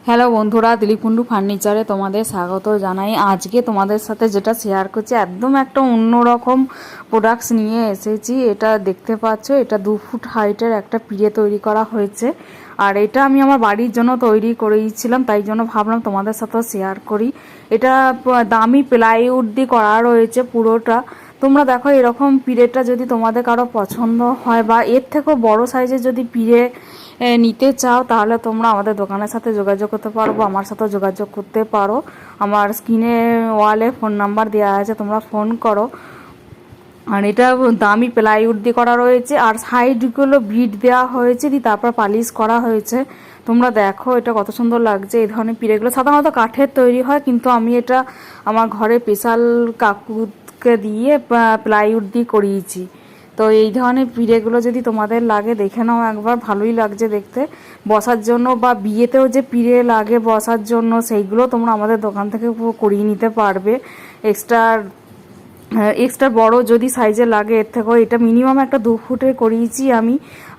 Hello বন্ধুরা, দিলীপ কুন্ডু ফার্নিচারে তোমাদের স্বাগত জানাই। আজকে তোমাদের সাথে যেটা শেয়ার করছি একদম একটা অন্যরকম প্রোডাক্টস নিয়ে এসেছি। এটা দেখতে পাচ্ছ, এটা 2 ফুট হাইটের একটা পিড়ে তৈরি করা হয়েছে। আর এটা আমি আমার বাড়ির জন্য তৈরি করেছিলাম, তাই জন্য ভাবলাম তোমাদের সাথেও শেয়ার করি। এটা দামি প্লাইউড দিয়ে করা রয়েছে পুরোটা। তোমরা দেখো, এরকম পিড়েটা যদি তোমাদের কারো পছন্দ হয় বা এর থেকেও বড় সাইজের যদি পিড়ে নিতে চাও, তাহলে তোমরা আমাদের দোকানের সাথে যোগাযোগ করতে পারো বা আমার সাথেও যোগাযোগ করতে পারো। আমার স্ক্রিনে ওয়ালে ফোন নাম্বার দেওয়া আছে, তোমরা ফোন করো। আর এটা দামি প্লাইউড দিয়ে করা রয়েছে, আর সাইডগুলো বিট দেওয়া হয়েছে, দিয়ে তারপর পালিশ করা হয়েছে। তোমরা দেখো এটা কত সুন্দর লাগছে। এই ধরনের পিড়েগুলো সাধারণত কাঠের তৈরি হয়, কিন্তু আমি এটা আমার ঘরে স্পেশাল কাকুকে দিয়ে প্লাইউড দিয়ে করিয়েছি। তো এই ধরনের পিড়েগুলো যদি তোমাদের লাগে, দেখে নাও একবার, ভালোই লাগছে দেখতে। বসার জন্য বা বিয়েতেও যে পিড়ে লাগে বসার জন্য, সেইগুলো তোমরা আমাদের দোকান থেকে করিয়ে নিতে পারবে। এক্সট্রা বড় যদি সাইজে লাগে, এর থেকেও এটা মিনিমাম একটা 2 ফুটে করিয়েছি আমি।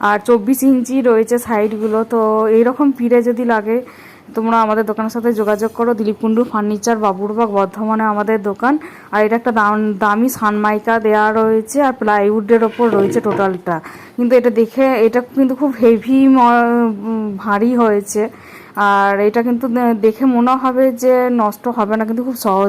আর 24 ইঞ্চি রয়েছে সাইডগুলো। তো এইরকম পিড়ে যদি লাগে, তোমরা আমাদের দোকানের সাথে যোগাযোগ করো। দিলীপ কুন্ডু ফার্নিচার, বাবুরবাগ, বর্ধমানে আমাদের দোকান। আর এটা একটা দামি সানমাইকা দেওয়া রয়েছে, আর প্লাইউডের ওপর রয়েছে টোটালটা। কিন্তু এটা দেখে, এটা কিন্তু খুব হেভি ভারী হয়েছে। আর এটা কিন্তু দেখে মনে হবে যে নষ্ট হবে না, কিন্তু খুব সহজ।